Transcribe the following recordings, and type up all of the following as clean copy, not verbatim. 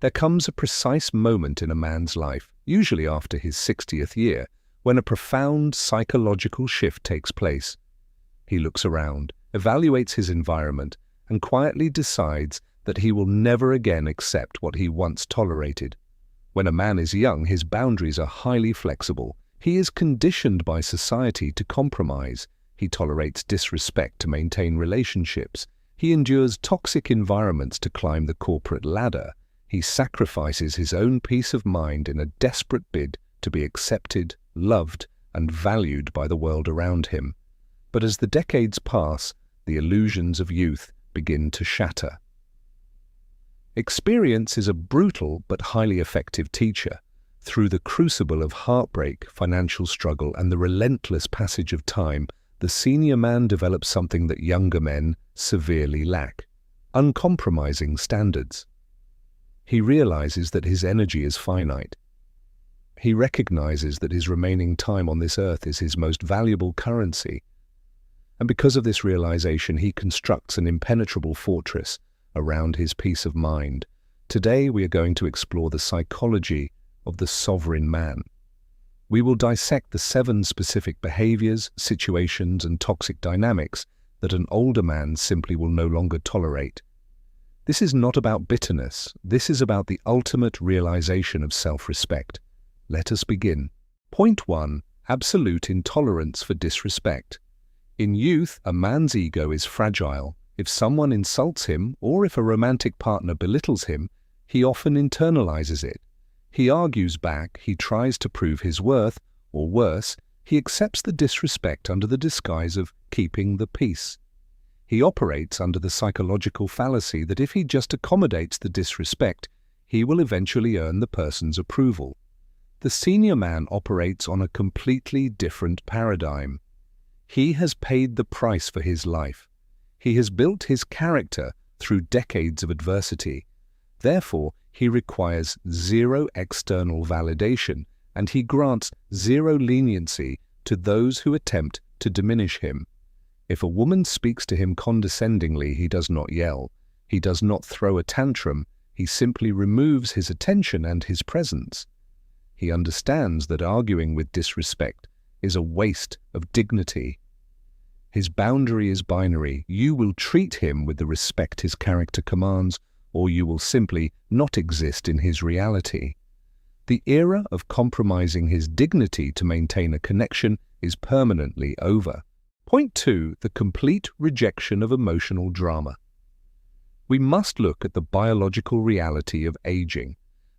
There comes a precise moment in a man's life, usually after his 60th year, when a profound psychological shift takes place. He looks around, evaluates his environment, and quietly decides that he will never again accept what he once tolerated. When a man is young, his boundaries are highly flexible. He is conditioned by society to compromise. He tolerates disrespect to maintain relationships. He endures toxic environments to climb the corporate ladder. He sacrifices his own peace of mind in a desperate bid to be accepted, loved, and valued by the world around him. But as the decades pass, the illusions of youth begin to shatter. Experience is a brutal but highly effective teacher. Through the crucible of heartbreak, financial struggle, and the relentless passage of time, the senior man develops something that younger men severely lack: uncompromising standards. He realizes that his energy is finite. He recognizes that his remaining time on this earth is his most valuable currency. And because of this realization, he constructs an impenetrable fortress around his peace of mind. Today, we are going to explore the psychology of the sovereign man. We will dissect the 7 specific behaviors, situations, and toxic dynamics that an older man simply will no longer tolerate. This is not about bitterness. This is about the ultimate realization of self-respect. Let us begin. Point 1. Absolute intolerance for disrespect. In youth, a man's ego is fragile. If someone insults him, or if a romantic partner belittles him, he often internalizes it. He argues back, he tries to prove his worth, or worse, he accepts the disrespect under the disguise of keeping the peace. He operates under the psychological fallacy that if he just accommodates the disrespect, he will eventually earn the person's approval. The senior man operates on a completely different paradigm. He has paid the price for his life. He has built his character through decades of adversity. Therefore, he requires zero external validation, and he grants zero leniency to those who attempt to diminish him. If a woman speaks to him condescendingly, he does not yell. He does not throw a tantrum. He simply removes his attention and his presence. He understands that arguing with disrespect is a waste of dignity. His boundary is binary. You will treat him with the respect his character commands, or you will simply not exist in his reality. The era of compromising his dignity to maintain a connection is permanently over. Point 2. The complete rejection of emotional drama. We must look at the biological reality of aging.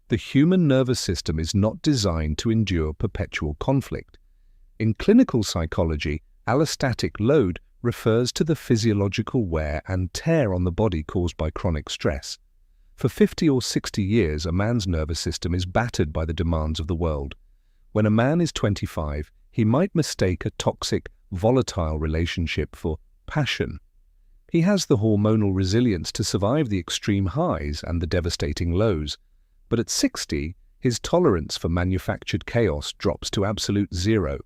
The human nervous system is not designed to endure perpetual conflict. In clinical psychology, allostatic load refers to the physiological wear and tear on the body caused by chronic stress. For 50 or 60 years, a man's nervous system is battered by the demands of the world. When a man is 25, he might mistake a toxic, volatile relationship for passion. He has the hormonal resilience to survive the extreme highs and the devastating lows. But at 60, his tolerance for manufactured chaos drops to absolute zero.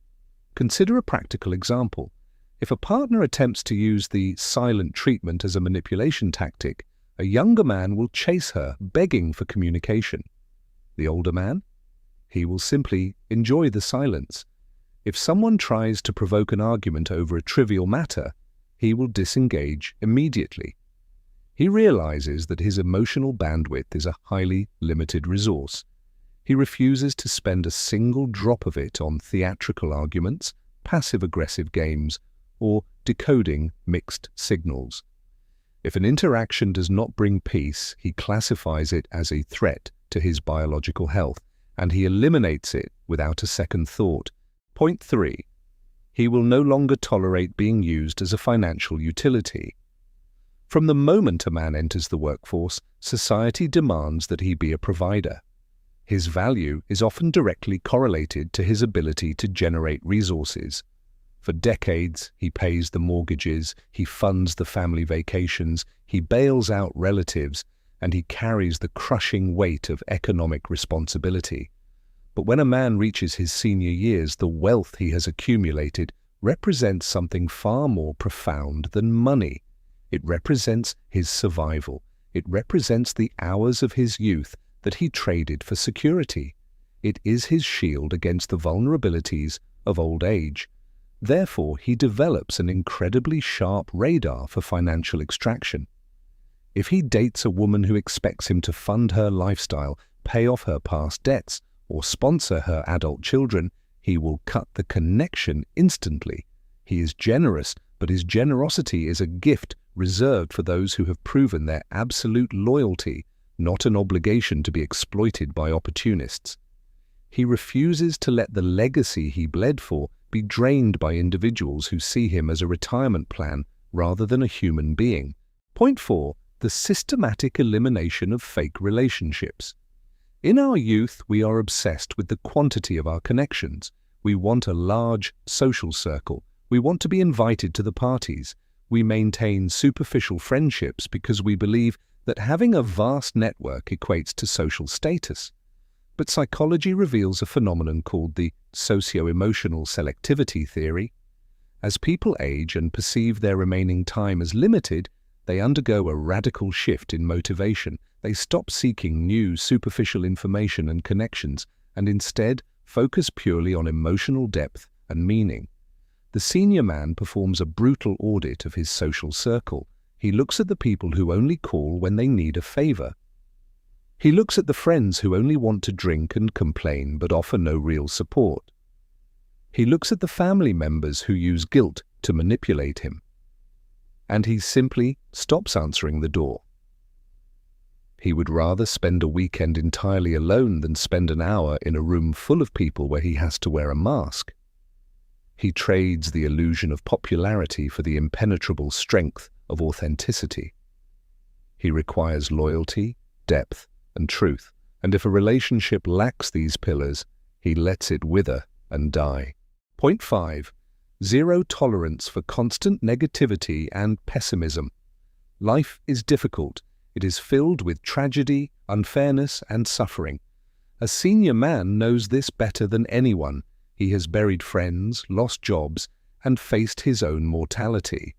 Consider a practical example. If a partner attempts to use the silent treatment as a manipulation tactic, a younger man will chase her, begging for communication. The older man? He will simply enjoy the silence. If someone tries to provoke an argument over a trivial matter, he will disengage immediately. He realizes that his emotional bandwidth is a highly limited resource. He refuses to spend a single drop of it on theatrical arguments, passive-aggressive games, or decoding mixed signals. If an interaction does not bring peace, he classifies it as a threat to his biological health, and he eliminates it without a second thought. Point 3. He will no longer tolerate being used as a financial utility. From the moment a man enters the workforce, society demands that he be a provider. His value is often directly correlated to his ability to generate resources. For decades, he pays the mortgages, he funds the family vacations, he bails out relatives, and he carries the crushing weight of economic responsibility. But when a man reaches his senior years, the wealth he has accumulated represents something far more profound than money. It represents his survival. It represents the hours of his youth that he traded for security. It is his shield against the vulnerabilities of old age. Therefore, he develops an incredibly sharp radar for financial extraction. If he dates a woman who expects him to fund her lifestyle, pay off her past debts, or sponsor her adult children, he will cut the connection instantly. He is generous, but his generosity is a gift reserved for those who have proven their absolute loyalty, not an obligation to be exploited by opportunists. He refuses to let the legacy he bled for be drained by individuals who see him as a retirement plan rather than a human being. Point 4. The systematic elimination of fake relationships. In our youth, we are obsessed with the quantity of our connections. We want a large social circle. We want to be invited to the parties. We maintain superficial friendships because we believe that having a vast network equates to social status. But psychology reveals a phenomenon called the socio-emotional selectivity theory. As people age and perceive their remaining time as limited, they undergo a radical shift in motivation. They stop seeking new superficial information and connections and instead focus purely on emotional depth and meaning. The senior man performs a brutal audit of his social circle. He looks at the people who only call when they need a favor. He looks at the friends who only want to drink and complain but offer no real support. He looks at the family members who use guilt to manipulate him. And he simply stops answering the door. He would rather spend a weekend entirely alone than spend an hour in a room full of people where he has to wear a mask. He trades the illusion of popularity for the impenetrable strength of authenticity. He requires loyalty, depth, and truth, and if a relationship lacks these pillars, he lets it wither and die. Point 5. Zero tolerance for constant negativity and pessimism. Life is difficult. It is filled with tragedy, unfairness, and suffering. A senior man knows this better than anyone. He has buried friends, lost jobs, and faced his own mortality.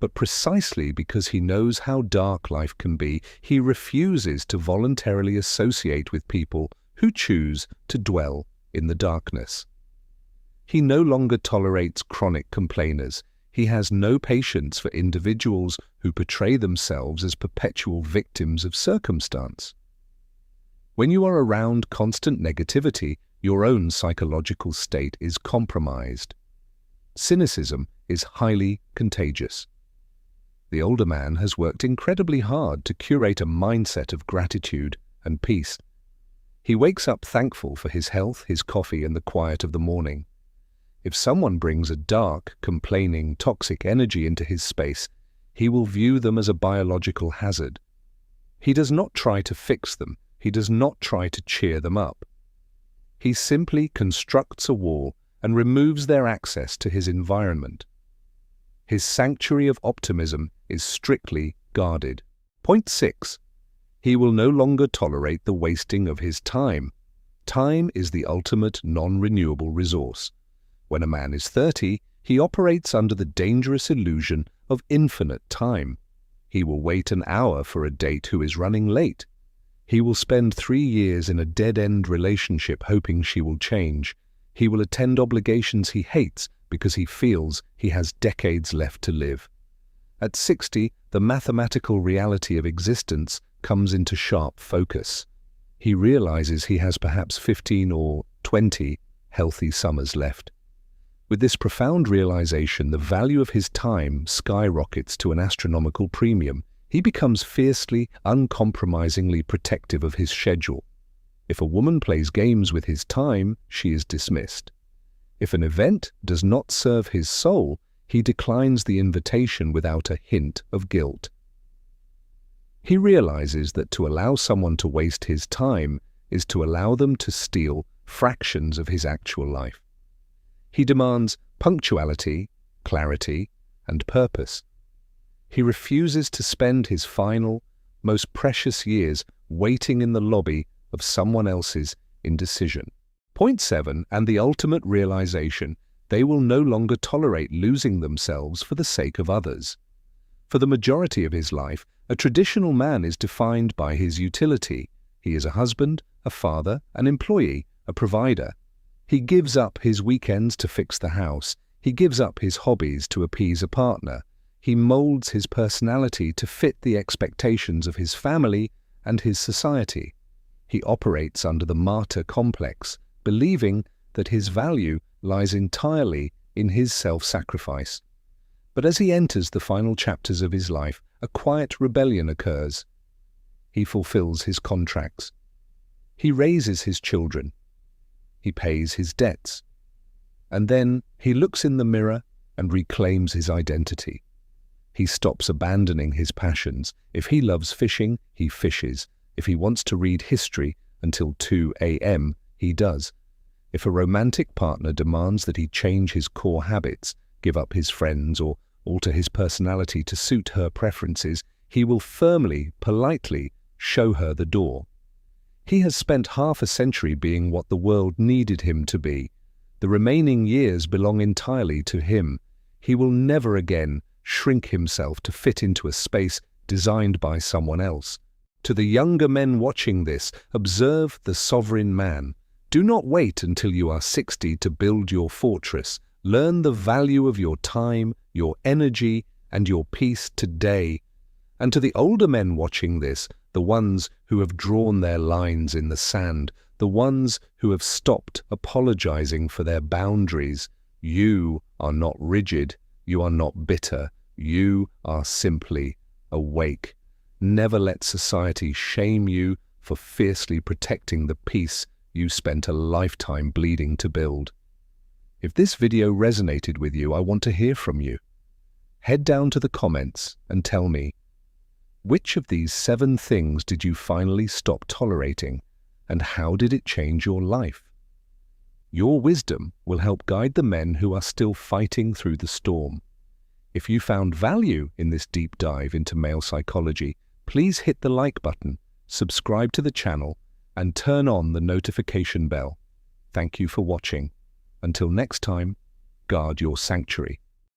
But precisely because he knows how dark life can be, he refuses to voluntarily associate with people who choose to dwell in the darkness. He no longer tolerates chronic complainers. He has no patience for individuals who portray themselves as perpetual victims of circumstance. When you are around constant negativity, your own psychological state is compromised. Cynicism is highly contagious. The older man has worked incredibly hard to curate a mindset of gratitude and peace. He wakes up thankful for his health, his coffee, and the quiet of the morning. If someone brings a dark, complaining, toxic energy into his space, he will view them as a biological hazard. He does not try to fix them. He does not try to cheer them up. He simply constructs a wall and removes their access to his environment. His sanctuary of optimism is strictly guarded. Point 6. He will no longer tolerate the wasting of his time. Time is the ultimate non-renewable resource. When a man is 30, he operates under the dangerous illusion of infinite time. He will wait an hour for a date who is running late. He will spend 3 years in a dead-end relationship hoping she will change. He will attend obligations he hates because he feels he has decades left to live. At 60, the mathematical reality of existence comes into sharp focus. He realizes he has perhaps 15 or 20 healthy summers left. With this profound realization, the value of his time skyrockets to an astronomical premium. He becomes fiercely, uncompromisingly protective of his schedule. If a woman plays games with his time, she is dismissed. If an event does not serve his soul, he declines the invitation without a hint of guilt. He realizes that to allow someone to waste his time is to allow them to steal fractions of his actual life. He demands punctuality, clarity, and purpose. He refuses to spend his final, most precious years waiting in the lobby of someone else's indecision. Point 7, and the ultimate realization, they will no longer tolerate losing themselves for the sake of others. For the majority of his life, a traditional man is defined by his utility. He is a husband, a father, an employee, a provider. He gives up his weekends to fix the house. He gives up his hobbies to appease a partner. He molds his personality to fit the expectations of his family and his society. He operates under the martyr complex, believing that his value lies entirely in his self-sacrifice. But as he enters the final chapters of his life, a quiet rebellion occurs. He fulfills his contracts. He raises his children. He pays his debts. And then he looks in the mirror and reclaims his identity. He stops abandoning his passions. If he loves fishing, he fishes. If he wants to read history until 2 a.m., he does. If a romantic partner demands that he change his core habits, give up his friends, or alter his personality to suit her preferences, he will firmly, politely show her the door. He has spent half a century being what the world needed him to be. The remaining years belong entirely to him. He will never again shrink himself to fit into a space designed by someone else. To the younger men watching this, observe the sovereign man. Do not wait until you are 60 to build your fortress. Learn the value of your time, your energy, and your peace today. And to the older men watching this, the ones who have drawn their lines in the sand, the ones who have stopped apologizing for their boundaries, you are not rigid, you are not bitter, you are simply awake. Never let society shame you for fiercely protecting the peace you spent a lifetime bleeding to build. If this video resonated with you, I want to hear from you. Head down to the comments and tell me, which of these 7 things did you finally stop tolerating, and how did it change your life? Your wisdom will help guide the men who are still fighting through the storm. If you found value in this deep dive into male psychology, please hit the like button, subscribe to the channel, and turn on the notification bell. Thank you for watching. Until next time, guard your sanctuary.